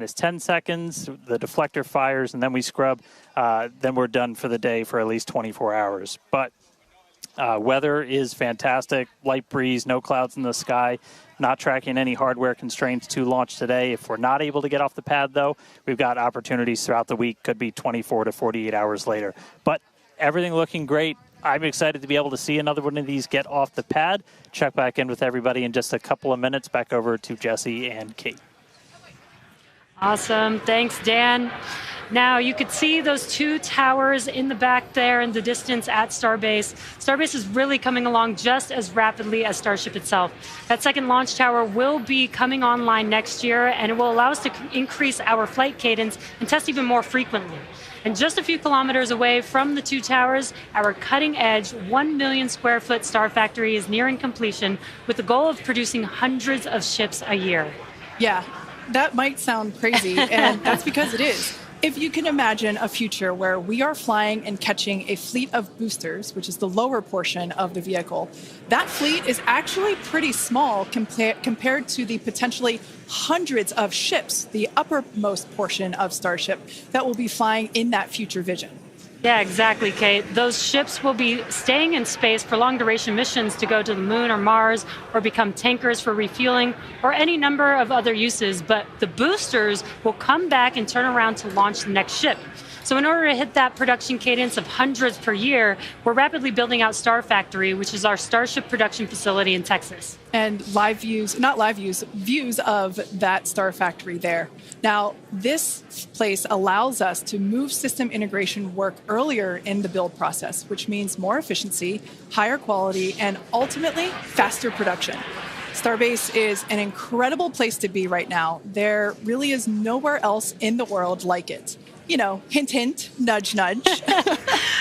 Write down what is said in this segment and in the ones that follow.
It's 10 seconds, the deflector fires, and then we scrub. Then we're done for the day for at least 24 hours. But weather is fantastic, light breeze, no clouds in the sky, not tracking any hardware constraints to launch today. If we're not able to get off the pad, though, we've got opportunities throughout the week, could be 24 to 48 hours later. But everything looking great. I'm excited to be able to see another one of these get off the pad. Check back in with everybody in just a couple of minutes. Back over to Jesse and Kate. Awesome. Thanks, Dan. Now, you could see those two towers in the back there in the distance at Starbase. Starbase is really coming along just as rapidly as Starship itself. That second launch tower will be coming online next year, and it will allow us to increase our flight cadence and test even more frequently. And just a few kilometers away from the two towers, our cutting-edge 1 million square foot star factory is nearing completion with the goal of producing hundreds of ships a year. Yeah. That might sound crazy, and that's because it is. If you can imagine a future where we are flying and catching a fleet of boosters, which is the lower portion of the vehicle, that fleet is actually pretty small compared to the potentially hundreds of ships, the uppermost portion of Starship, that will be flying in that future vision. Yeah, exactly, Kate. Those ships will be staying in space for long-duration missions to go to the moon or Mars, or become tankers for refueling, or any number of other uses. But the boosters will come back and turn around to launch the next ship. So in order to hit that production cadence of hundreds per year, we're rapidly building out Star Factory, which is our Starship production facility in Texas. And views of that Star Factory there. Now, this place allows us to move system integration work earlier in the build process, which means more efficiency, higher quality, and ultimately faster production. Starbase is an incredible place to be right now. There really is nowhere else in the world like it. You know, hint, hint, nudge, nudge.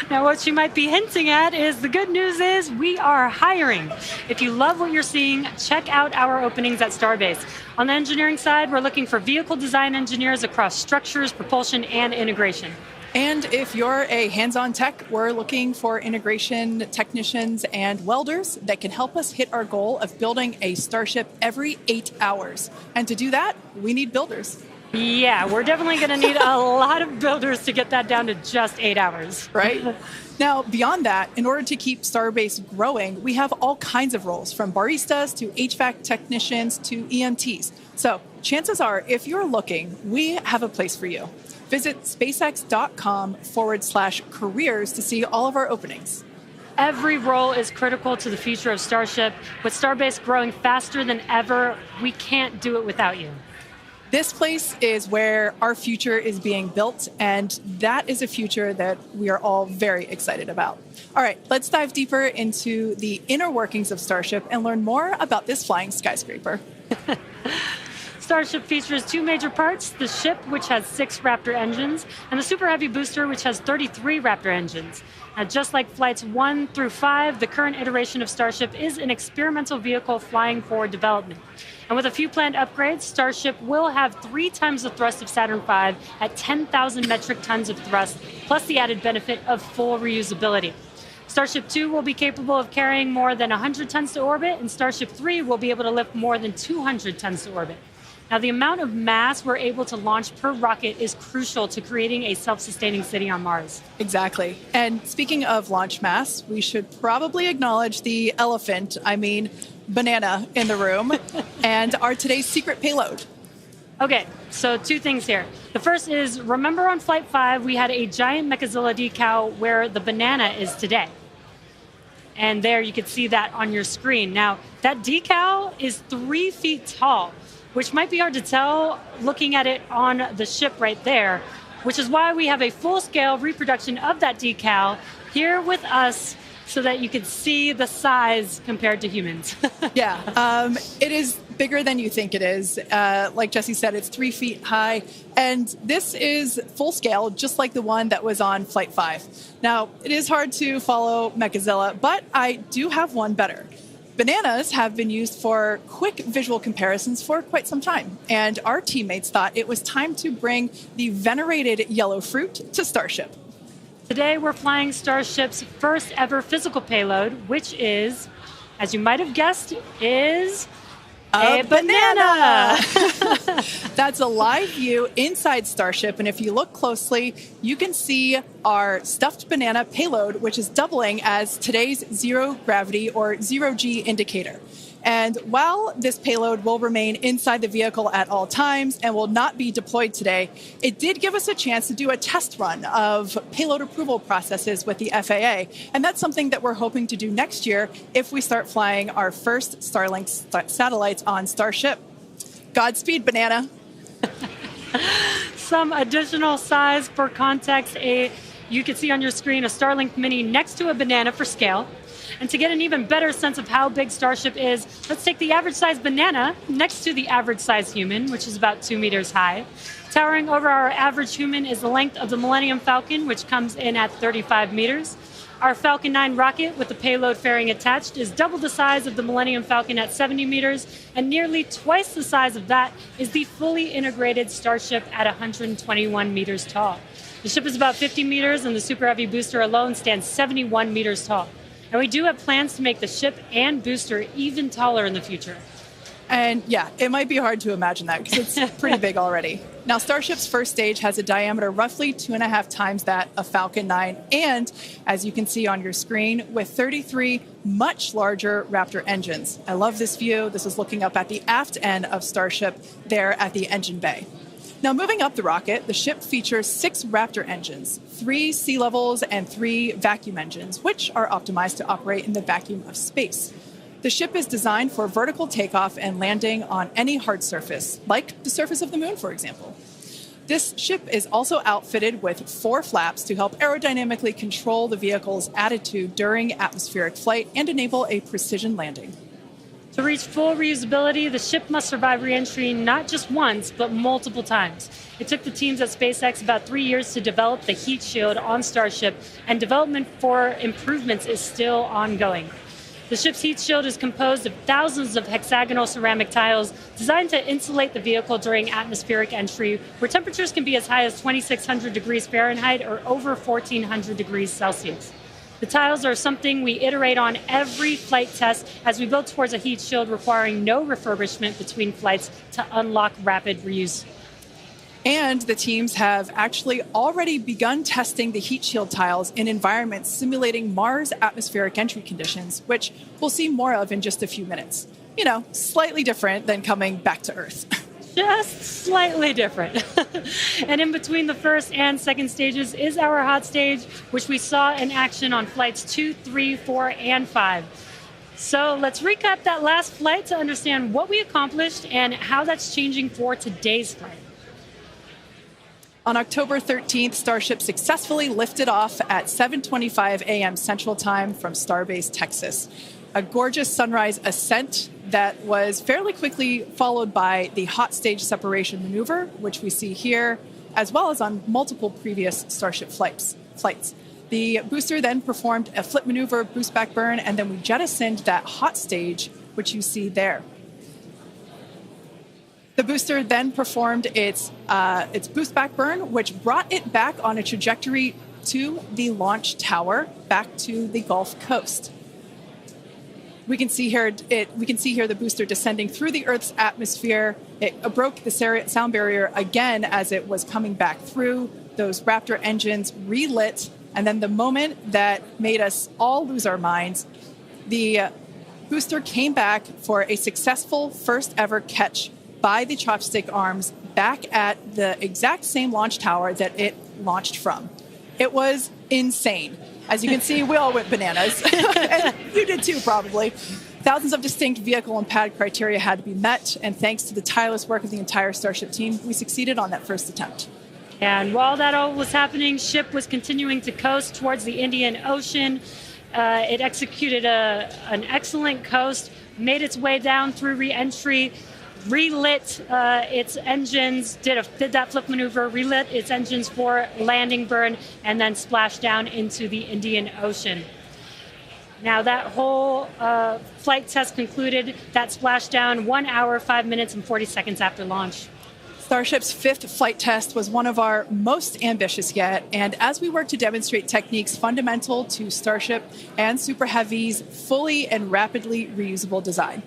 Now, what you might be hinting at is the good news is we are hiring. If you love what you're seeing, check out our openings at Starbase. On the engineering side, we're looking for vehicle design engineers across structures, propulsion, and integration. And if you're a hands-on tech, we're looking for integration technicians and welders that can help us hit our goal of building a Starship every 8 hours. And to do that, we need builders. Yeah, we're definitely going to need a lot of builders to get that down to just 8 hours. Right? Now, beyond that, in order to keep Starbase growing, we have all kinds of roles, from baristas to HVAC technicians to EMTs. So chances are, if you're looking, we have a place for you. Visit spacex.com/careers to see all of our openings. Every role is critical to the future of Starship. With Starbase growing faster than ever, we can't do it without you. This place is where our future is being built, and that is a future that we are all very excited about. All right, let's dive deeper into the inner workings of Starship and learn more about this flying skyscraper. Starship features two major parts, the ship, which has 6 Raptor engines, and the Super Heavy booster, which has 33 Raptor engines. Now, just like flights 1 through 5, the current iteration of Starship is an experimental vehicle flying for development. And with a few planned upgrades, Starship will have 3 times the thrust of Saturn V at 10,000 metric tons of thrust, plus the added benefit of full reusability. Starship 2 will be capable of carrying more than 100 tons to orbit, and Starship 3 will be able to lift more than 200 tons to orbit. Now, the amount of mass we're able to launch per rocket is crucial to creating a self-sustaining city on Mars. Exactly. And speaking of launch mass, we should probably acknowledge the banana in the room and our today's secret payload. Okay, so 2 things here. The first is, remember on Flight 5, we had a giant Mechazilla decal where the banana is today. And there you can see that on your screen. Now, that decal is 3 feet tall, which might be hard to tell looking at it on the ship right there, which is why we have a full-scale reproduction of that decal here with us so that you can see the size compared to humans. Yeah, it is bigger than you think it is. Like Jesse said, it's 3 feet high, and this is full-scale, just like the one that was on Flight 5. Now, it is hard to follow Mechazilla, but I do have one better. Bananas have been used for quick visual comparisons for quite some time, and our teammates thought it was time to bring the venerated yellow fruit to Starship. Today, we're flying Starship's first ever physical payload, which is, as you might have guessed, is A banana! That's a live view inside Starship, and if you look closely, you can see our stuffed banana payload, which is doubling as today's zero gravity or zero-G indicator. And while this payload will remain inside the vehicle at all times and will not be deployed today, it did give us a chance to do a test run of payload approval processes with the FAA. And that's something that we're hoping to do next year if we start flying our first Starlink satellites on Starship. Godspeed, banana. Some additional size for context, you can see on your screen a Starlink Mini next to a banana for scale. And to get an even better sense of how big Starship is, let's take the average size banana next to the average size human, which is about 2 meters high. Towering over our average human is the length of the Millennium Falcon, which comes in at 35 meters. Our Falcon 9 rocket with the payload fairing attached is double the size of the Millennium Falcon at 70 meters, and nearly twice the size of that is the fully integrated Starship at 121 meters tall. The ship is about 50 meters, and the Super Heavy booster alone stands 71 meters tall. And we do have plans to make the ship and booster even taller in the future. And yeah, it might be hard to imagine that because it's pretty big already. Now, Starship's first stage has a diameter roughly 2.5 times that of Falcon 9. And as you can see on your screen, with 33 much larger Raptor engines. I love this view. This is looking up at the aft end of Starship there at the engine bay. Now, moving up the rocket, the ship features 6 Raptor engines, 3 sea levels and 3 vacuum engines, which are optimized to operate in the vacuum of space. The ship is designed for vertical takeoff and landing on any hard surface, like the surface of the moon, for example. This ship is also outfitted with 4 flaps to help aerodynamically control the vehicle's attitude during atmospheric flight and enable a precision landing. To reach full reusability, the ship must survive reentry not just once, but multiple times. It took the teams at SpaceX about 3 years to develop the heat shield on Starship, and development for improvements is still ongoing. The ship's heat shield is composed of thousands of hexagonal ceramic tiles designed to insulate the vehicle during atmospheric entry, where temperatures can be as high as 2,600 degrees Fahrenheit or over 1,400 degrees Celsius. The tiles are something we iterate on every flight test as we build towards a heat shield requiring no refurbishment between flights to unlock rapid reuse. And the teams have actually already begun testing the heat shield tiles in environments simulating Mars atmospheric entry conditions, which we'll see more of in just a few minutes. You know, slightly different than coming back to Earth. Just slightly different. And in between the first and second stages is our hot stage, which we saw in action on flights 2, 3, 4, and 5. So let's recap that last flight to understand what we accomplished and how that's changing for today's flight. On October 13th, Starship successfully lifted off at 7:25 a.m. Central Time from Starbase, Texas. A gorgeous sunrise ascent that was fairly quickly followed by the hot stage separation maneuver, which we see here, as well as on multiple previous Starship flights. The booster then performed a flip maneuver, boost back burn, and then we jettisoned that hot stage, which you see there. The booster then performed its boost back burn, which brought it back on a trajectory to the launch tower, back to the Gulf Coast. We can see here the booster descending through the Earth's atmosphere. It broke the sound barrier again as it was coming back through. Those Raptor engines relit, and then the moment that made us all lose our minds, the booster came back for a successful first ever catch by the chopstick arms back at the exact same launch tower that it launched from. It was insane. As you can see, we all went bananas. And you did too, probably. Thousands of distinct vehicle and pad criteria had to be met, and thanks to the tireless work of the entire Starship team, we succeeded on that first attempt. And while that all was happening, ship was continuing to coast towards the Indian Ocean. It executed an excellent coast, made its way down through re-entry, relit its engines, did that flip maneuver, relit its engines for landing burn, and then splashed down into the Indian Ocean. Now that whole flight test concluded, that splashdown 1 hour, 5 minutes, and 40 seconds after launch. Starship's fifth flight test was one of our most ambitious yet, and as we work to demonstrate techniques fundamental to Starship and Super Heavy's fully and rapidly reusable design.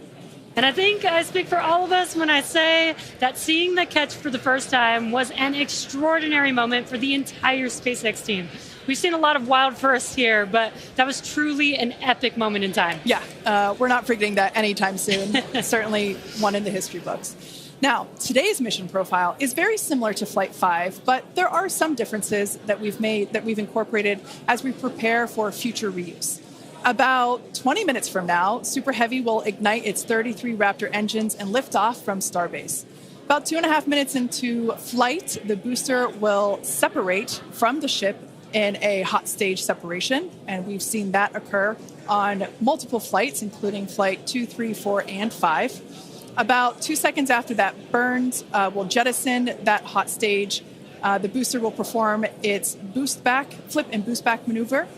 And I think I speak for all of us when I say that seeing the catch for the first time was an extraordinary moment for the entire SpaceX team. We've seen a lot of wild firsts here, but that was truly an epic moment in time. Yeah, we're not forgetting that anytime soon. Certainly one in the history books. Now, today's mission profile is very similar to Flight 5, but there are some differences that we've incorporated as we prepare for future reuse. About 20 minutes from now, Super Heavy will ignite its 33 Raptor engines and lift off from Starbase. About 2.5 minutes into flight, the booster will separate from the ship in a hot stage separation, and we've seen that occur on multiple flights, including Flight 2, 3, 4, and 5. About 2 seconds after that burns, we'll jettison that hot stage. The booster will perform its flip and boost back maneuver,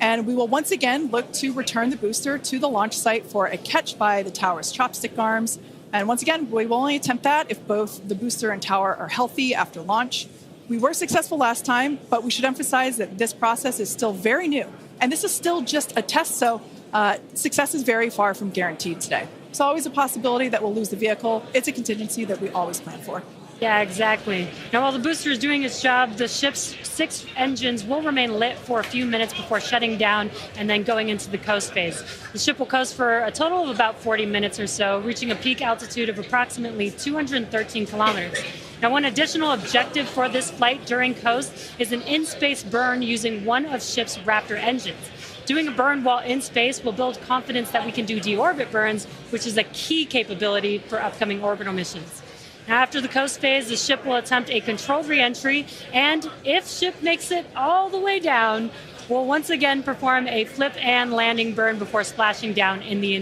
and we will once again look to return the booster to the launch site for a catch by the tower's chopstick arms. And once again, we will only attempt that if both the booster and tower are healthy after launch. We were successful last time, but we should emphasize that this process is still very new. And this is still just a test, so success is very far from guaranteed today. It's always a possibility that we'll lose the vehicle. It's a contingency that we always plan for. Yeah, exactly. Now, while the booster is doing its job, the ship's 6 engines will remain lit for a few minutes before shutting down and then going into the coast phase. The ship will coast for a total of about 40 minutes or so, reaching a peak altitude of approximately 213 kilometers. Now, one additional objective for this flight during coast is an in-space burn using one of ship's Raptor engines. Doing a burn while in space will build confidence that we can do deorbit burns, which is a key capability for upcoming orbital missions. Now, after the coast phase, the ship will attempt a controlled reentry, and if ship makes it all the way down, we'll once again perform a flip and landing burn before splashing down in the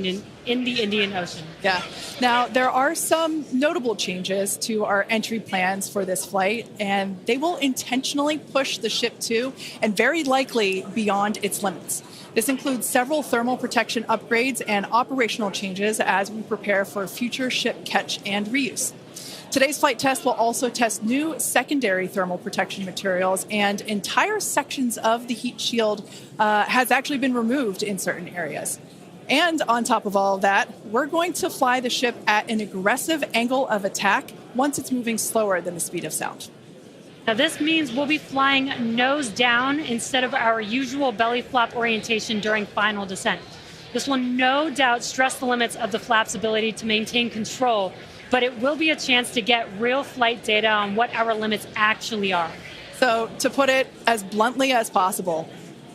Indian Ocean. Yeah. Now, there are some notable changes to our entry plans for this flight, and they will intentionally push the ship to, and very likely beyond, its limits. This includes several thermal protection upgrades and operational changes as we prepare for future ship catch and reuse. Today's flight test will also test new secondary thermal protection materials, and entire sections of the heat shield has actually been removed in certain areas. And on top of all of that, we're going to fly the ship at an aggressive angle of attack once it's moving slower than the speed of sound. Now, this means we'll be flying nose down instead of our usual belly flop orientation during final descent. This will no doubt stress the limits of the flap's ability to maintain control, but it will be a chance to get real flight data on what our limits actually are. So, to put it as bluntly as possible,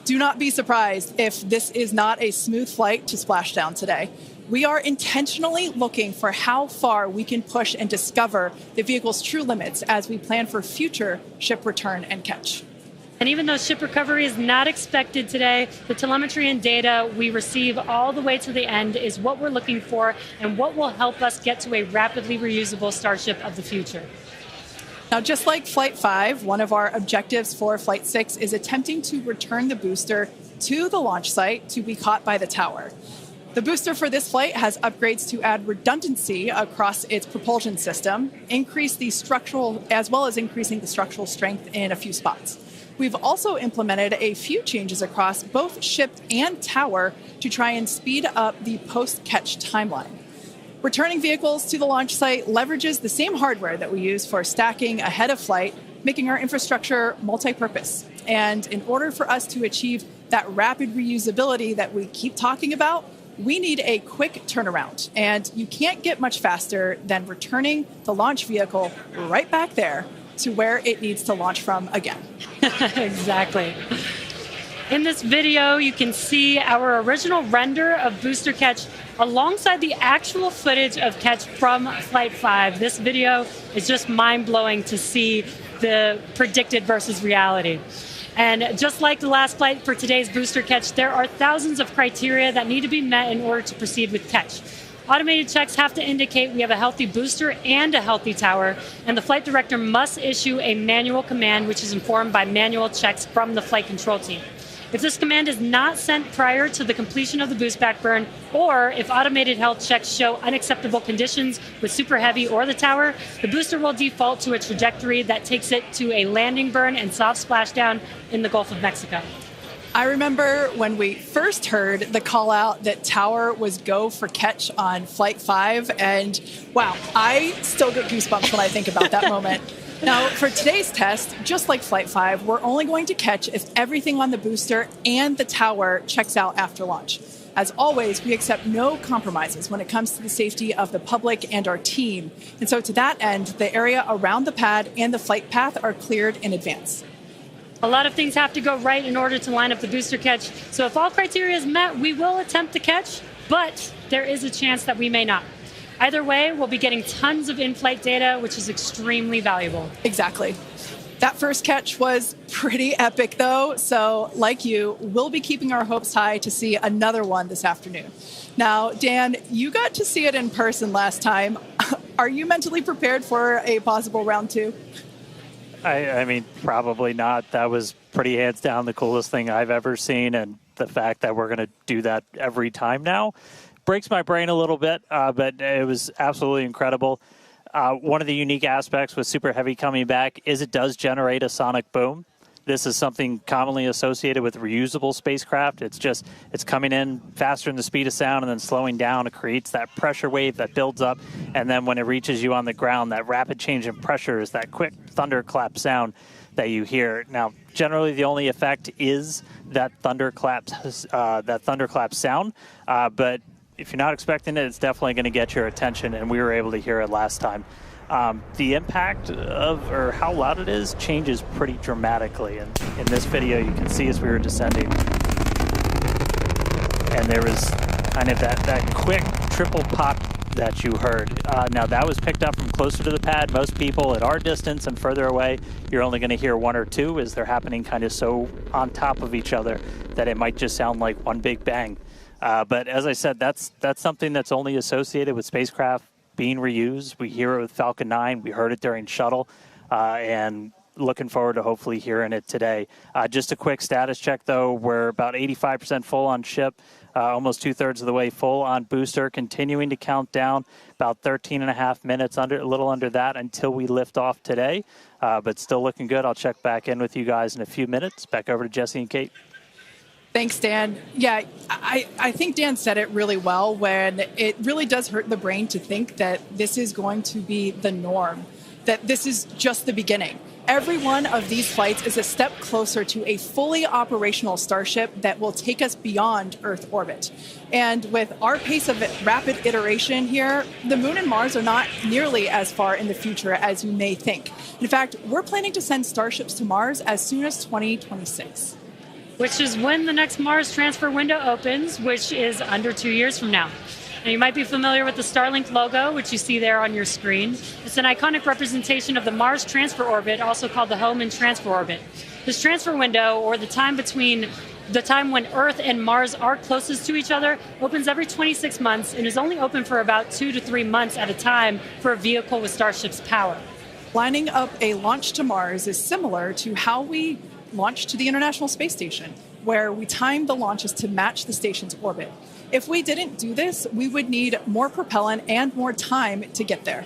do not be surprised if this is not a smooth flight to splashdown today. We are intentionally looking for how far we can push and discover the vehicle's true limits as we plan for future ship return and catch. And even though ship recovery is not expected today, the telemetry and data we receive all the way to the end is what we're looking for and what will help us get to a rapidly reusable Starship of the future. Now, just like Flight 5, one of our objectives for Flight 6 is attempting to return the booster to the launch site to be caught by the tower. The booster for this flight has upgrades to add redundancy across its propulsion system, increase the structural, as well as increasing the structural strength in a few spots. We've also implemented a few changes across both ship and tower to try and speed up the post-catch timeline. Returning vehicles to the launch site leverages the same hardware that we use for stacking ahead of flight, making our infrastructure multi-purpose. And in order for us to achieve that rapid reusability that we keep talking about, we need a quick turnaround. And you can't get much faster than returning the launch vehicle right back there to where it needs to launch from again. Exactly. In this video, you can see our original render of booster catch alongside the actual footage of catch from Flight 5. This video is just mind-blowing to see the predicted versus reality. And just like the last flight for today's booster catch, there are thousands of criteria that need to be met in order to proceed with catch. Automated checks have to indicate we have a healthy booster and a healthy tower, and the flight director must issue a manual command which is informed by manual checks from the flight control team. If this command is not sent prior to the completion of the boost back burn, or if automated health checks show unacceptable conditions with Super Heavy or the tower, the booster will default to a trajectory that takes it to a landing burn and soft splashdown in the Gulf of Mexico. I remember when we first heard the call out that Tower was go for catch on Flight 5, and wow, I still get goosebumps when I think about that moment. Now, for today's test, just like Flight 5, we're only going to catch if everything on the booster and the tower checks out after launch. As always, we accept no compromises when it comes to the safety of the public and our team. And so to that end, the area around the pad and the flight path are cleared in advance. A lot of things have to go right in order to line up the booster catch. So if all criteria is met, we will attempt to catch, but there is a chance that we may not. Either way, we'll be getting tons of in-flight data, which is extremely valuable. Exactly. That first catch was pretty epic, though. So, like you, we'll be keeping our hopes high to see another one this afternoon. Now, Dan, you got to see it in person last time. Are you mentally prepared for a possible round two? I mean, probably not. That was pretty hands down the coolest thing I've ever seen. And the fact that we're going to do that every time now breaks my brain a little bit, but it was absolutely incredible. One of the unique aspects with Super Heavy coming back is it does generate a sonic boom. This is something commonly associated with reusable spacecraft. It's coming in faster than the speed of sound and then slowing down. It creates that pressure wave that builds up. And then when it reaches you on the ground, that rapid change in pressure is that quick thunderclap sound that you hear. Now, generally, the only effect is that thunderclap sound. But if you're not expecting it, it's definitely going to get your attention, and we were able to hear it last time. The impact of, or how loud it is, changes pretty dramatically. And in this video, you can see as we were descending, and there was kind of that quick triple pop that you heard. Now, that was picked up from closer to the pad. Most people at our distance and further away, you're only going to hear one or two as they're happening kind of so on top of each other that it might just sound like one big bang. But as I said, that's something that's only associated with spacecraft being reused. We hear it with Falcon 9. We heard it during Shuttle, and looking forward to hopefully hearing it today. Just a quick status check, though. We're about 85% full on ship, almost two-thirds of the way full on booster, continuing to count down about 13 and a half minutes, a little under that, until we lift off today. But still looking good. I'll check back in with you guys in a few minutes. Back over to Jesse and Kate. Thanks, Dan. Yeah, I think Dan said it really well when it really does hurt the brain to think that this is going to be the norm, that this is just the beginning. Every one of these flights is a step closer to a fully operational Starship that will take us beyond Earth orbit. And with our pace of rapid iteration here, the Moon and Mars are not nearly as far in the future as you may think. In fact, we're planning to send Starships to Mars as soon as 2026. Which is when the next Mars transfer window opens, which is under 2 years from now. Now, you might be familiar with the Starlink logo, which you see there on your screen. It's an iconic representation of the Mars transfer orbit, also called the home and transfer orbit. This transfer window, or the time between the time when Earth and Mars are closest to each other, opens every 26 months and is only open for about 2 to 3 months at a time for a vehicle with Starship's power. Lining up a launch to Mars is similar to how we launched to the International Space Station, where we timed the launches to match the station's orbit. If we didn't do this, we would need more propellant and more time to get there.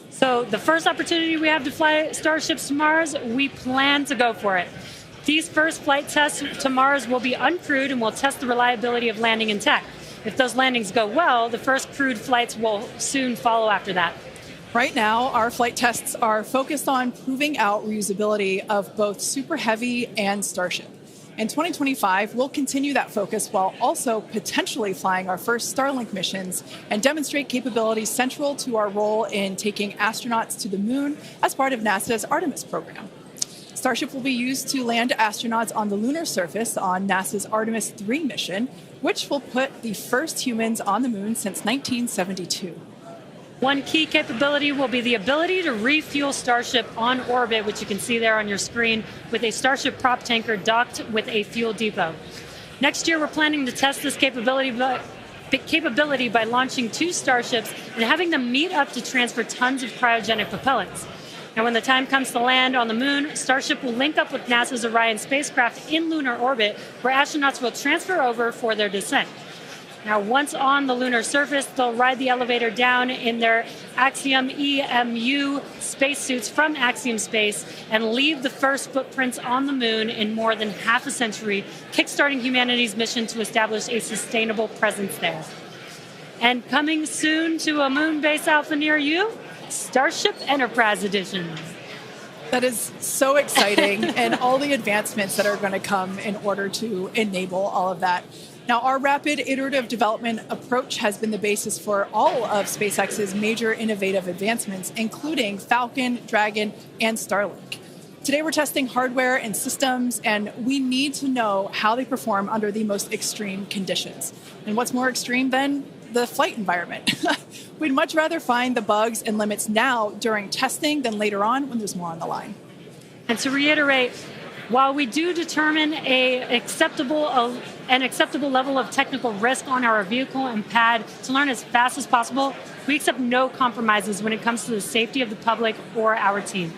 So the first opportunity we have to fly Starships to Mars, we plan to go for it. These first flight tests to Mars will be uncrewed and will test the reliability of landing in tech. If those landings go well, the first crewed flights will soon follow after that. Right now, our flight tests are focused on proving out reusability of both Super Heavy and Starship. In 2025, we'll continue that focus while also potentially flying our first Starlink missions and demonstrate capabilities central to our role in taking astronauts to the moon as part of NASA's Artemis program. Starship will be used to land astronauts on the lunar surface on NASA's Artemis 3 mission, which will put the first humans on the moon since 1972. One key capability will be the ability to refuel Starship on orbit, which you can see there on your screen, with a Starship prop tanker docked with a fuel depot. Next year, we're planning to test this capability by launching 2 Starships and having them meet up to transfer tons of cryogenic propellants. And when the time comes to land on the moon, Starship will link up with NASA's Orion spacecraft in lunar orbit, where astronauts will transfer over for their descent. Now, once on the lunar surface, they'll ride the elevator down in their Axiom EMU spacesuits from Axiom Space and leave the first footprints on the moon in more than half a century, kickstarting humanity's mission to establish a sustainable presence there. And coming soon to a moon base alpha near you, Starship Enterprise Edition. That is so exciting, and all the advancements that are going to come in order to enable all of that. Now, our rapid iterative development approach has been the basis for all of SpaceX's major innovative advancements, including Falcon, Dragon, and Starlink. Today, we're testing hardware and systems, and we need to know how they perform under the most extreme conditions. And what's more extreme than the flight environment? We'd much rather find the bugs and limits now during testing than later on when there's more on the line. And to reiterate, while we do determine an acceptable level of technical risk on our vehicle and pad to learn as fast as possible, we accept no compromises when it comes to the safety of the public or our team.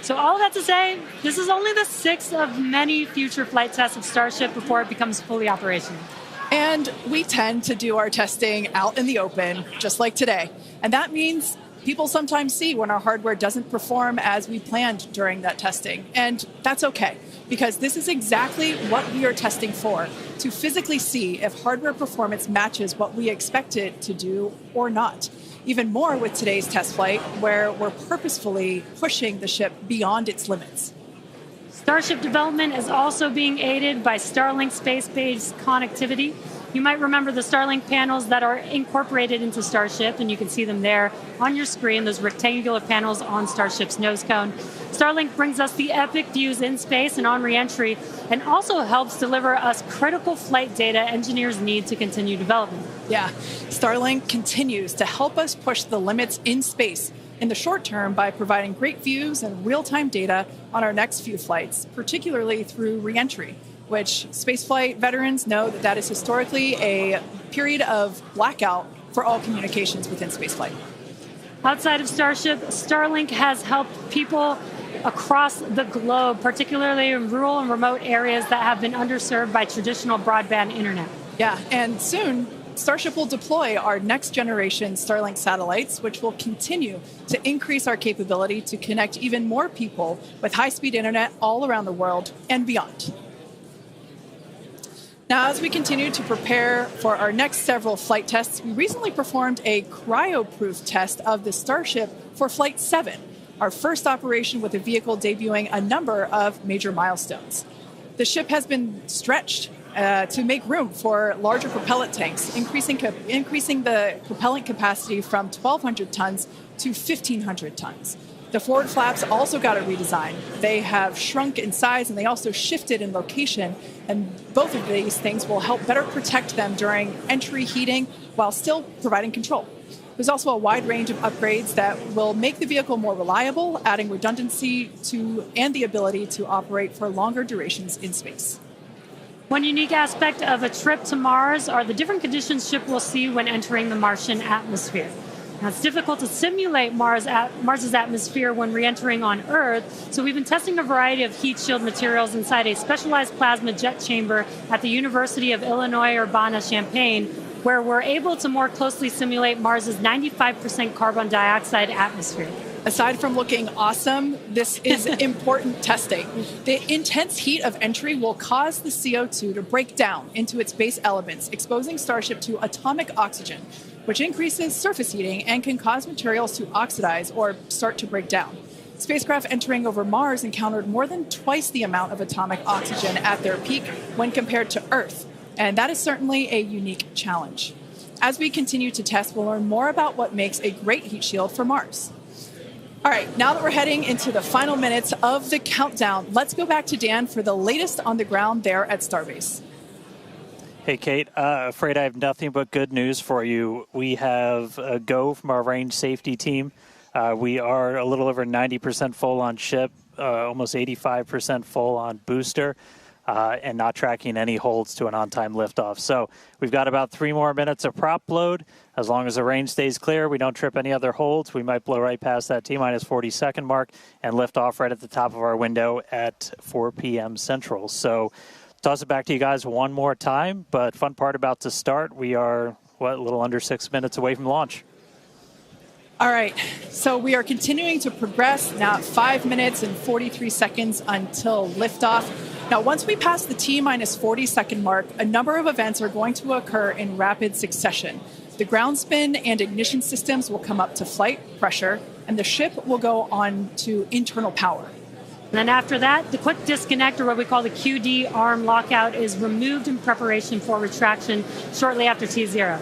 So all that to say, this is only the 6th of many future flight tests of Starship before it becomes fully operational. And we tend to do our testing out in the open, just like today. And that means people sometimes see when our hardware doesn't perform as we planned during that testing. And that's okay, because this is exactly what we are testing for, to physically see if hardware performance matches what we expect it to do or not. Even more with today's test flight, where we're purposefully pushing the ship beyond its limits. Starship development is also being aided by Starlink space-based connectivity. You might remember the Starlink panels that are incorporated into Starship, and you can see them there on your screen, those rectangular panels on Starship's nose cone. Starlink brings us the epic views in space and on reentry, and also helps deliver us critical flight data engineers need to continue development. Yeah, Starlink continues to help us push the limits in space in the short term by providing great views and real-time data on our next few flights, particularly through reentry, which spaceflight veterans know that is historically a period of blackout for all communications within spaceflight. Outside of Starship, Starlink has helped people across the globe, particularly in rural and remote areas that have been underserved by traditional broadband internet. Yeah, and soon, Starship will deploy our next generation Starlink satellites, which will continue to increase our capability to connect even more people with high-speed internet all around the world and beyond. Now, as we continue to prepare for our next several flight tests, we recently performed a cryo-proof test of the Starship for Flight 7, our first operation with the vehicle debuting a number of major milestones. The ship has been stretched to make room for larger propellant tanks, increasing the propellant capacity from 1,200 tons to 1,500 tons. The forward flaps also got a redesign. They have shrunk in size and they also shifted in location, and both of these things will help better protect them during entry heating while still providing control. There's also a wide range of upgrades that will make the vehicle more reliable, adding redundancy to and the ability to operate for longer durations in space. One unique aspect of a trip to Mars are the different conditions ship will see when entering the Martian atmosphere. Now, it's difficult to simulate Mars's atmosphere when re-entering on Earth, so we've been testing a variety of heat shield materials inside a specialized plasma jet chamber at the University of Illinois Urbana-Champaign, where we're able to more closely simulate Mars's 95% carbon dioxide atmosphere. Aside from looking awesome, this is important testing. The intense heat of entry will cause the CO2 to break down into its base elements, exposing Starship to atomic oxygen, which increases surface heating and can cause materials to oxidize or start to break down. Spacecraft entering over Mars encountered more than twice the amount of atomic oxygen at their peak when compared to Earth, and that is certainly a unique challenge. As we continue to test, we'll learn more about what makes a great heat shield for Mars. All right, now that we're heading into the final minutes of the countdown, let's go back to Dan for the latest on the ground there at Starbase. Hey, Kate, afraid I have nothing but good news for you. We have a go from our range safety team. We are a little over 90% full on ship, almost 85% full on booster, and not tracking any holds to an on-time liftoff. So we've got about 3 more minutes of prop load. As long as the range stays clear, we don't trip any other holds, we might blow right past that T-minus 40-second mark and lift off right at the top of our window at 4 p.m. Central. So toss it back to you guys one more time, but fun part about to start, we are, a little under 6 minutes away from launch. All right, so we are continuing to progress now at 5 minutes and 43 seconds until liftoff. Now, once we pass the T-minus 40-second mark, a number of events are going to occur in rapid succession. The ground spin and ignition systems will come up to flight pressure, and the ship will go on to internal power. And then after that, the quick disconnect, or what we call the QD arm lockout, is removed in preparation for retraction shortly after T0.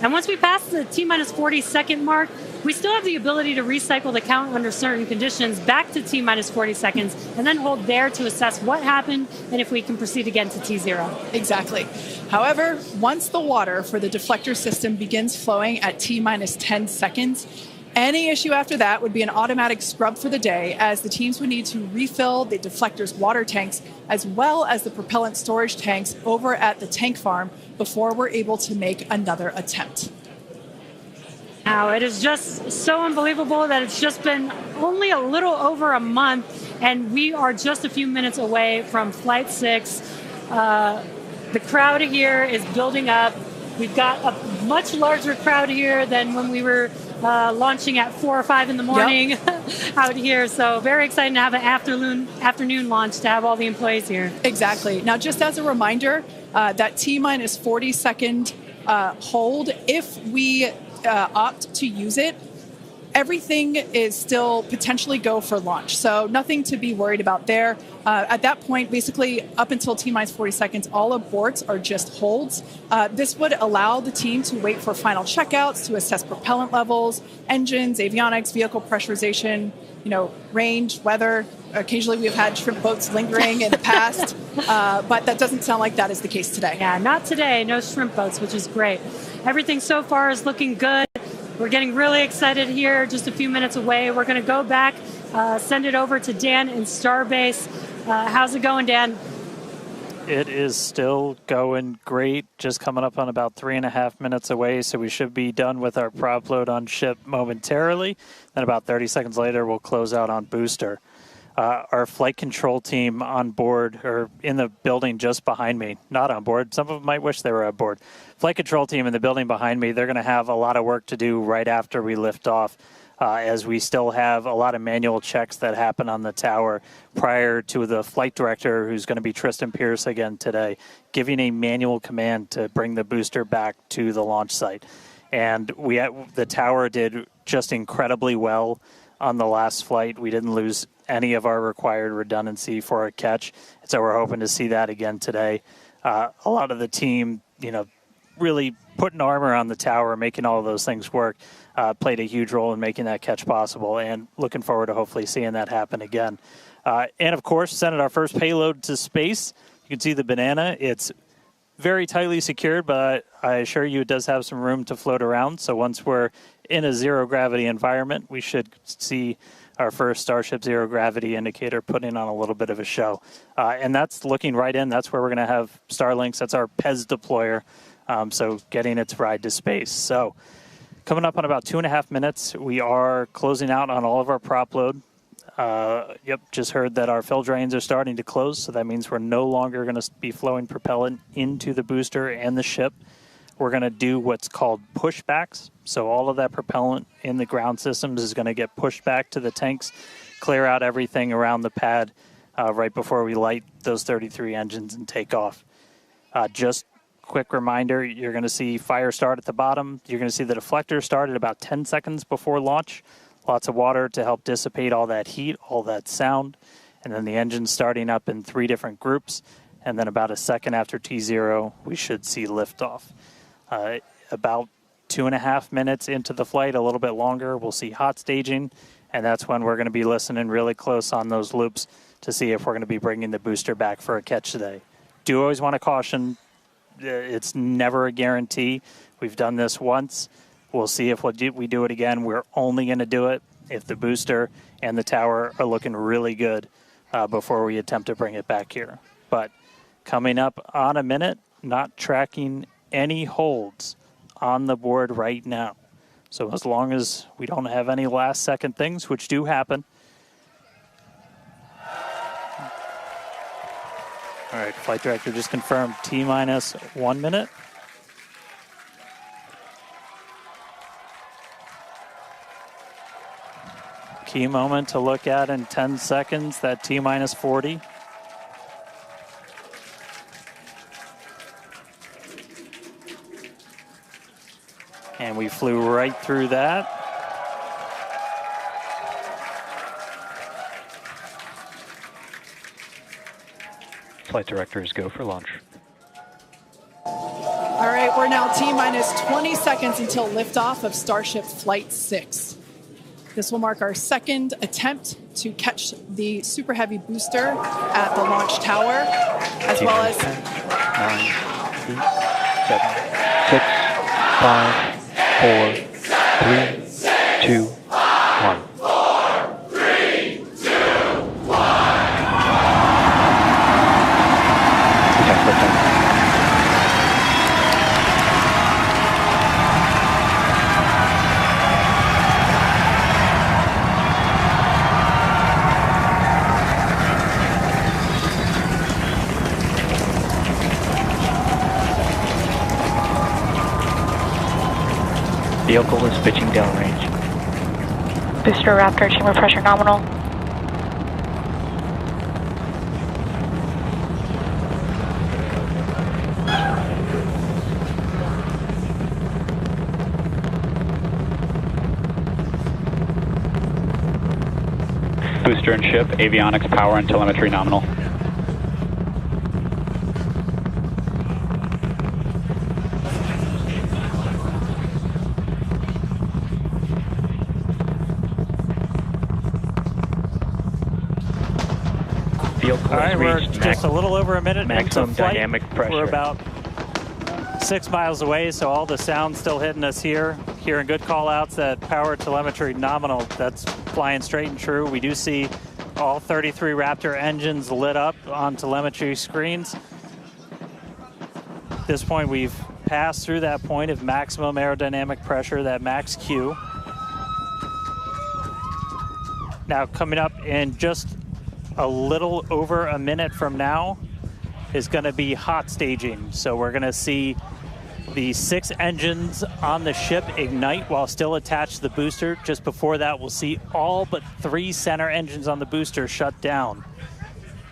And once we pass the T-minus 40-second mark, we still have the ability to recycle the count under certain conditions back to T-minus 40 seconds and then hold there to assess what happened and if we can proceed again to T0. Exactly. However, once the water for the deflector system begins flowing at T-minus 10 seconds, any issue after that would be an automatic scrub for the day, as the teams would need to refill the deflector's water tanks as well as the propellant storage tanks over at the tank farm before we're able to make another attempt. Now, it is just so unbelievable that it's just been only a little over a month, and we are just a few minutes away from Flight 6. The crowd here is building up. We've got a much larger crowd here than when we were launching at 4 or 5 in the morning out here. So very exciting to have an afternoon launch to have all the employees here. Exactly. Now, just as a reminder, that T-minus 40-second hold, if we opt to use it, everything is still potentially go for launch. So nothing to be worried about there. At that point, basically up until T-minus 40 seconds, all aborts are just holds. This would allow the team to wait for final checkouts to assess propellant levels, engines, avionics, vehicle pressurization, range, weather. Occasionally we've had shrimp boats lingering in the past, but that doesn't sound like that is the case today. Yeah, not today. No shrimp boats, which is great. Everything so far is looking good. We're getting really excited here, just a few minutes away. We're going to go back, send it over to Dan in Starbase. How's it going, Dan? It is still going great, just coming up on about 3.5 minutes away, so we should be done with our prop load on ship momentarily. Then about 30 seconds later, we'll close out on booster. Our flight control team on board, or in the building just behind me, not on board. Some of them might wish they were on board. Flight control team in the building behind me, they're going to have a lot of work to do right after we lift off, as we still have a lot of manual checks that happen on the tower prior to the flight director, who's going to be Tristan Pierce again today, giving a manual command to bring the booster back to the launch site. And the tower did just incredibly well on the last flight. We didn't lose any of our required redundancy for a catch, so we're hoping to see that again today. A lot of the team, really putting armor on the tower, making all of those things work, played a huge role in making that catch possible, and looking forward to hopefully seeing that happen again. And of course, sending our first payload to space. You can see the banana. It's very tightly secured, but I assure you it does have some room to float around. So once we're in a zero gravity environment, we should see our first Starship zero gravity indicator putting on a little bit of a show. And that's looking right in. That's where we're going to have Starlinks. That's our PEZ deployer. So getting its ride to space. So coming up on about 2.5 minutes, we are closing out on all of our prop load. Just heard that our fill drains are starting to close, so that means we're no longer going to be flowing propellant into the booster and the ship. We're going to do what's called pushbacks. So all of that propellant in the ground systems is going to get pushed back to the tanks, clear out everything around the pad right before we light those 33 engines and take off. Just quick reminder, you're going to see fire start at the bottom. You're going to see the deflector start at about 10 seconds before launch. Lots of water to help dissipate all that heat, all that sound. And then the engine starting up in 3 different groups. And then about a second after T0, we should see liftoff. About 2.5 minutes into the flight, a little bit longer, we'll see hot staging. And that's when we're going to be listening really close on those loops to see if we're going to be bringing the booster back for a catch today. Do always want to caution, it's never a guarantee. We've done this once. We'll see if we do it again. We're only going to do it if the booster and the tower are looking really good before we attempt to bring it back here. But coming up on a minute, not tracking any holds on the board right now. So as long as we don't have any last second things, which do happen. All right, flight director just confirmed T-minus 1 minute. Key moment to look at in 10 seconds, that T-minus 40. And we flew right through that. Flight directors go for launch. All right, we're now T-minus 20 seconds until liftoff of Starship Flight 6. This will mark our second attempt to catch the Super Heavy booster at the launch tower, as well as 10, 9, 8, 7, 6, 5, 4, 3, 2, 1. Vehicle is pitching downrange. Booster Raptor, chamber pressure nominal. Booster and ship, avionics, power, and telemetry nominal. All right, we're just a little over a minute maximum into flight. Dynamic pressure. We're about 6 miles away, so all the sound's still hitting us here. Hearing good call-outs that power telemetry nominal, that's flying straight and true. We do see all 33 Raptor engines lit up on telemetry screens. At this point, we've passed through that point of maximum aerodynamic pressure, that max Q. Now, coming up in just a little over a minute from now is going to be hot staging. So we're going to see the 6 engines on the ship ignite while still attached to the booster. Just before that, we'll see all but 3 center engines on the booster shut down.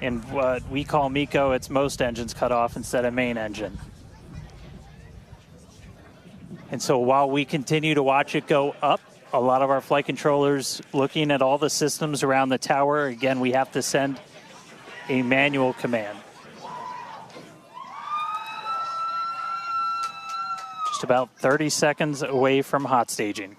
In what we call MECO, it's most engines cut off instead of main engine. And so while we continue to watch it go up, a lot of our flight controllers looking at all the systems around the tower. Again, we have to send a manual command. Just about 30 seconds away from hot staging.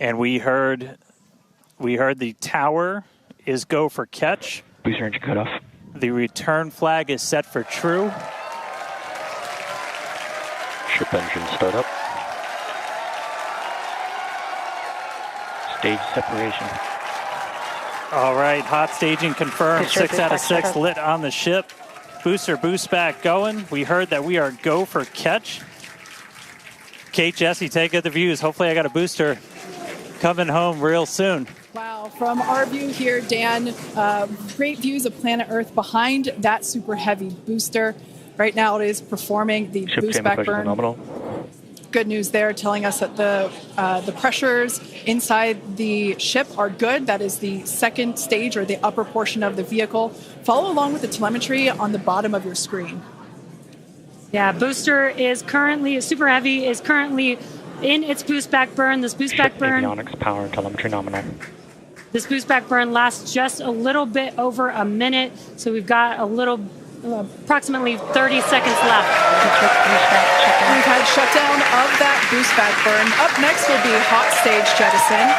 And we heard the tower is go for catch. Booster engine cut off. The return flag is set for true. Ship engine start up. Stage separation. All right, hot staging confirmed. Booster 6 out of boost 6 back lit on the ship. Booster boost back going. We heard that we are go for catch. Kate, Jesse, take out the views. Hopefully I got a booster coming home real soon. Wow, from our view here, Dan, great views of planet Earth behind that Super Heavy booster. Right now it is performing the Ship boost back burn. nominal. Good news there, telling us that the pressures inside the ship are good. That is the second stage, or the upper portion of the vehicle. Follow along with the telemetry on the bottom of your screen. Yeah, booster is currently, Super Heavy is currently in its boost back burn. This boost back burn, Avionics, power, and telemetry nominal. this boost back burn lasts just a little bit over a minute. So we've got a little, approximately 30 seconds left. We've had shutdown of that boost back burn. Up next will be hot stage jettison.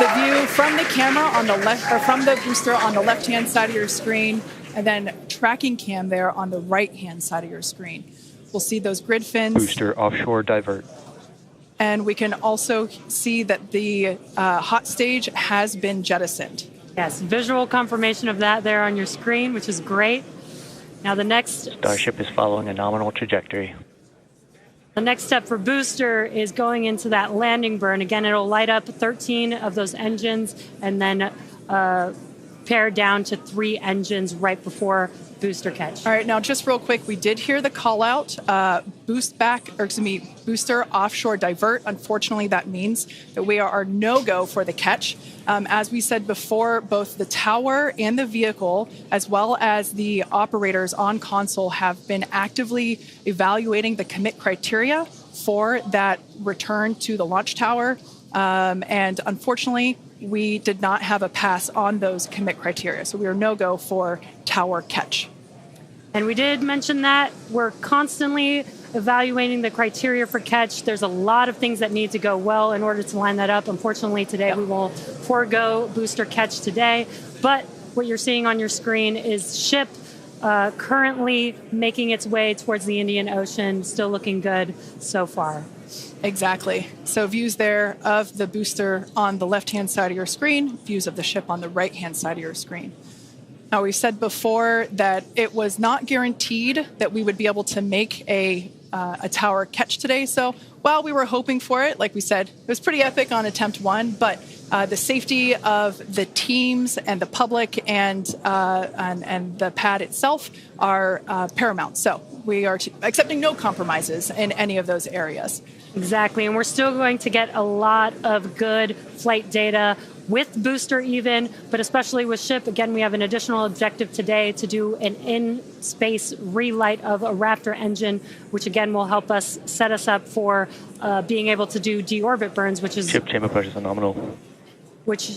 The view from the camera on the left, or from the booster on the left-hand side of your screen, and then tracking cam there on the right-hand side of your screen. We'll see those grid fins. Booster offshore divert. And we can also see that the hot stage has been jettisoned. Yes, visual confirmation of that there on your screen, which is great. Now the next... Starship is following a nominal trajectory. The next step for booster is going into that landing burn. Again, it'll light up 13 of those engines and then pare down to 3 engines right before booster catch. All right, now just real quick, we did hear the call out, booster offshore divert. Unfortunately, that means that we are no-go for the catch. As we said before, both the tower and the vehicle, as well as the operators on console, have been actively evaluating the commit criteria for that return to the launch tower. And unfortunately, we did not have a pass on those commit criteria. So we are no-go for tower catch. And we did mention that we're constantly evaluating the criteria for catch. There's a lot of things that need to go well in order to line that up. Unfortunately, today we will forego booster catch today. But what you're seeing on your screen is ship currently making its way towards the Indian Ocean, still looking good so far. Exactly. So views there of the booster on the left-hand side of your screen, views of the ship on the right-hand side of your screen. Now, we said before that it was not guaranteed that we would be able to make a tower catch today. So while we were hoping for it, like we said, it was pretty epic on attempt 1, but the safety of the teams and the public and the pad itself are paramount. So we are accepting no compromises in any of those areas. Exactly, and we're still going to get a lot of good flight data with booster even, but especially with ship. Again, we have an additional objective today to do an in-space relight of a Raptor engine, which again will help us set us up for being able to do deorbit burns, which is... Ship chamber pressure is nominal. Which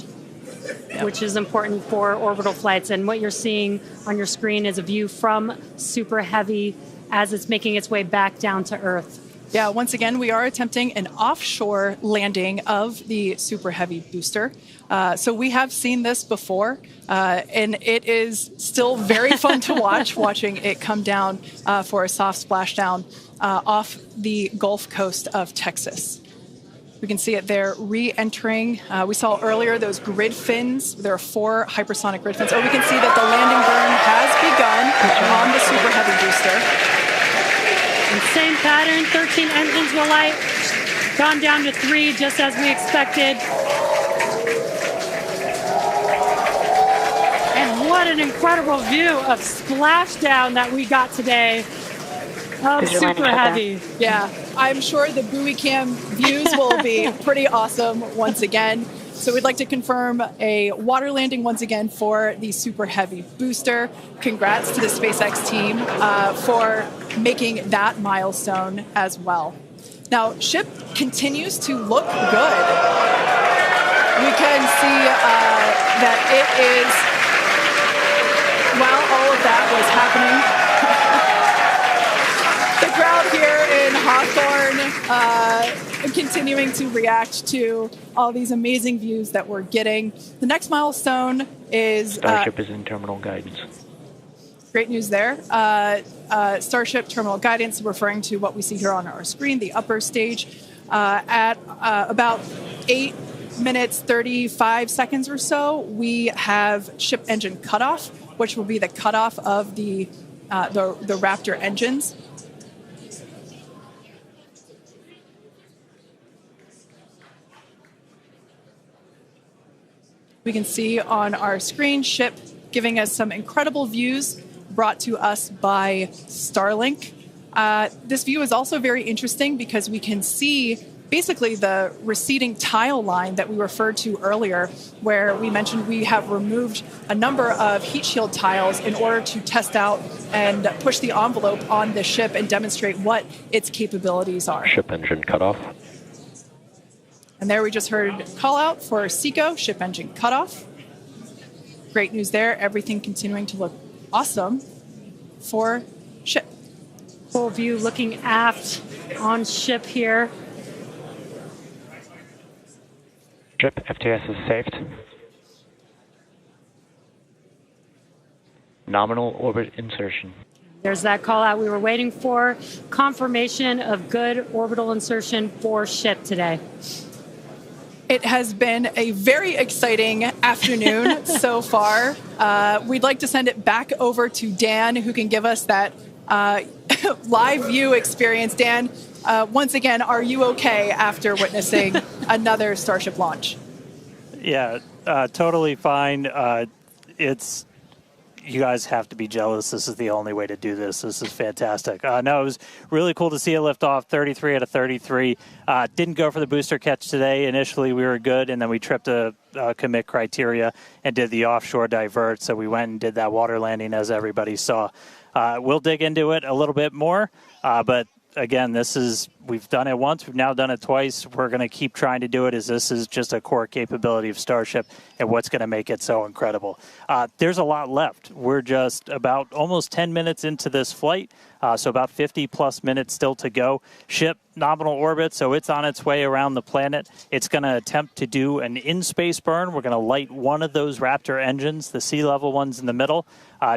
is important for orbital flights. And what you're seeing on your screen is a view from Super Heavy as it's making its way back down to Earth. Yeah, once again, we are attempting an offshore landing of the Super Heavy booster. So we have seen this before, and it is still very fun to watching it come down for a soft splashdown off the Gulf Coast of Texas. We can see it there re-entering. We saw earlier those grid fins. There are 4 hypersonic grid fins. Oh, we can see that the landing burn has begun on the Super Heavy booster. And same pattern, 13 engines will light, gone down to 3 just as we expected. And what an incredible view of splashdown that we got today of Super Heavy. Yeah, I'm sure the buoy cam views will be pretty awesome once again. So we'd like to confirm a water landing once again for the Super Heavy booster. Congrats to the SpaceX team for making that milestone as well. Now, ship continues to look good. We can see that it is, while all of that was happening, the crowd here in Hawthorne continuing to react to all these amazing views that we're getting. The next milestone is... Starship is in terminal guidance. Great news there. Starship terminal guidance, referring to what we see here on our screen, the upper stage, at about 8 minutes, 35 seconds or so, we have ship engine cutoff, which will be the cutoff of the Raptor engines. We can see on our screen ship giving us some incredible views brought to us by Starlink. This view is also very interesting because we can see basically the receding tile line that we referred to earlier, where we mentioned we have removed a number of heat shield tiles in order to test out and push the envelope on the ship and demonstrate what its capabilities are. Ship engine cutoff. And there we just heard call out for SECO, ship engine cutoff. Great news there. Everything continuing to look awesome for ship. Full view looking aft on ship here. Ship FTS is saved. Nominal orbit insertion. There's that call out we were waiting for. Confirmation of good orbital insertion for ship today. It has been a very exciting afternoon so far. We'd like to send it back over to Dan, who can give us that live view experience. Dan, once again, are you okay after witnessing another Starship launch? Yeah, totally fine. You guys have to be jealous. This is the only way to do this. This is fantastic. No, it was really cool to see a liftoff, 33 out of 33. Didn't go for the booster catch today. Initially, we were good, and then we tripped a commit criteria and did the offshore divert. So we went and did that water landing, as everybody saw. We'll dig into it a little bit more, but again, we've done it once, we've now done it twice. We're going to keep trying to do it, as this is just a core capability of Starship and what's going to make it so incredible. There's a lot left. We're just about almost 10 minutes into this flight, so about 50 plus minutes still to go. Ship nominal orbit, so it's on its way around the planet. It's going to attempt to do an in-space burn. We're going to light one of those Raptor engines, the sea level ones in the middle,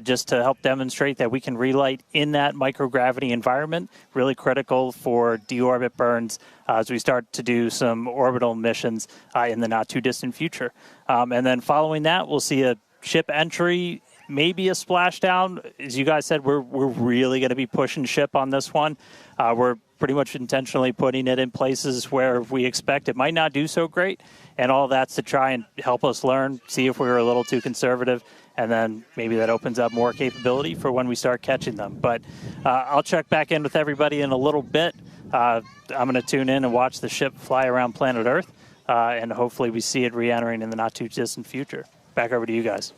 just to help demonstrate that we can relight in that microgravity environment. Really critical for deorbit burns as we start to do some orbital missions in the not too distant future. And then following that, we'll see a ship entry, maybe a splashdown. As you guys said, we're really going to be pushing ship on this one. We're pretty much intentionally putting it in places where we expect it might not do so great, and all that's to try and help us learn, see if we were a little too conservative, and then maybe that opens up more capability for when we start catching them. But I'll check back in with everybody in a little bit. I'm going to tune in and watch the ship fly around planet Earth, and hopefully we see it re-entering in the not too distant future. Back over to you guys.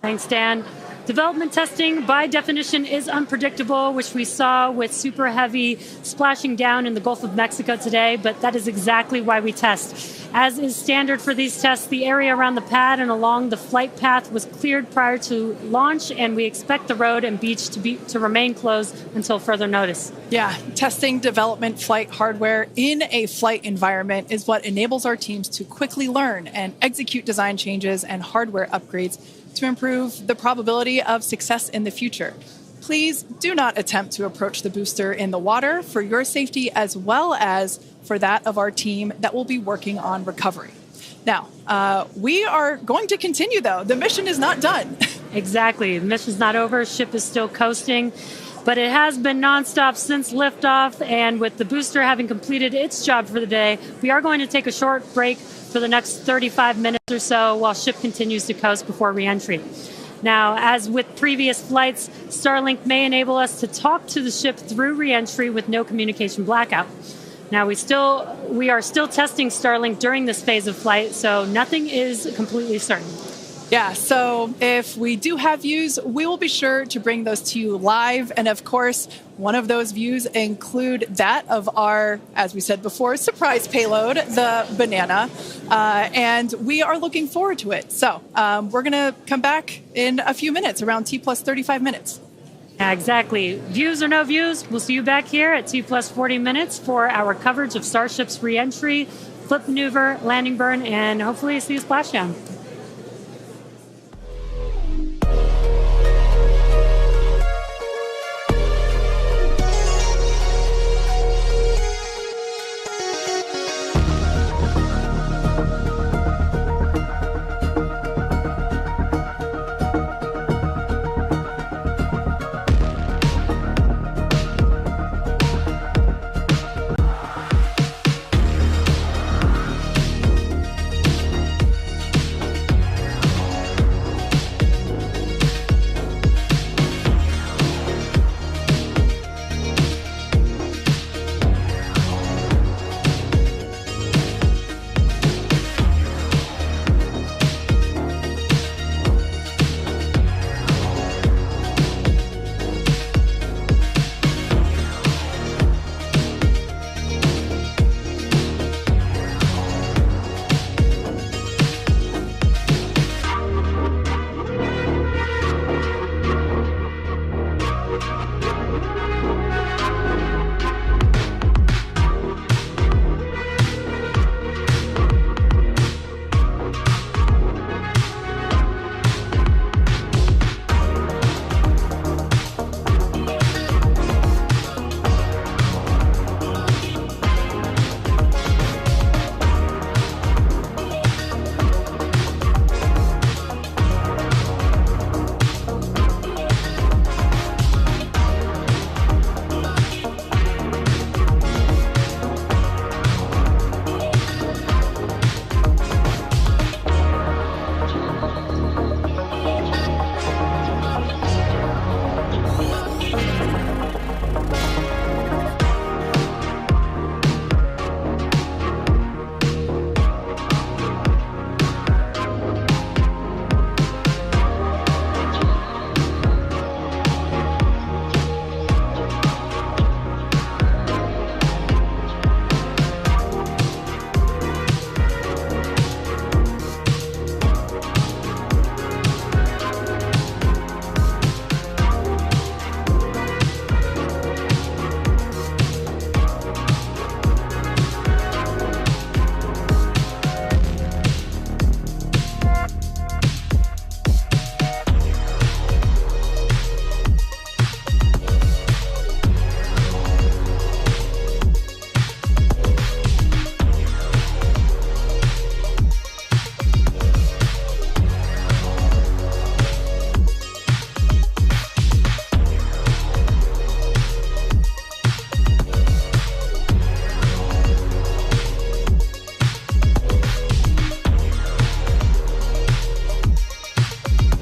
Thanks, Dan. Development testing, by definition, is unpredictable, which we saw with Super Heavy splashing down in the Gulf of Mexico today, but that is exactly why we test. As is standard for these tests, the area around the pad and along the flight path was cleared prior to launch, and we expect the road and beach to remain closed until further notice. Yeah, testing development flight hardware in a flight environment is what enables our teams to quickly learn and execute design changes and hardware upgrades to improve the probability of success in the future. Please do not attempt to approach the booster in the water for your safety as well as for that of our team that will be working on recovery. Now, we are going to continue, though. The mission is not done. Exactly. The mission's not over. Ship is still coasting. But it has been nonstop since liftoff, and with the booster having completed its job for the day, we are going to take a short break for the next 35 minutes or so while ship continues to coast before reentry. Now, as with previous flights, Starlink may enable us to talk to the ship through reentry with no communication blackout. Now, we are still testing Starlink during this phase of flight, so nothing is completely certain. Yeah, so if we do have views, we will be sure to bring those to you live. And of course, one of those views include that of our, as we said before, surprise payload, the Banana. And we are looking forward to it. So we're going to come back in a few minutes, around T plus 35 minutes. Yeah, exactly. Views or no views, we'll see you back here at T plus 40 minutes for our coverage of Starship's reentry, flip maneuver, landing burn, and hopefully see a splashdown.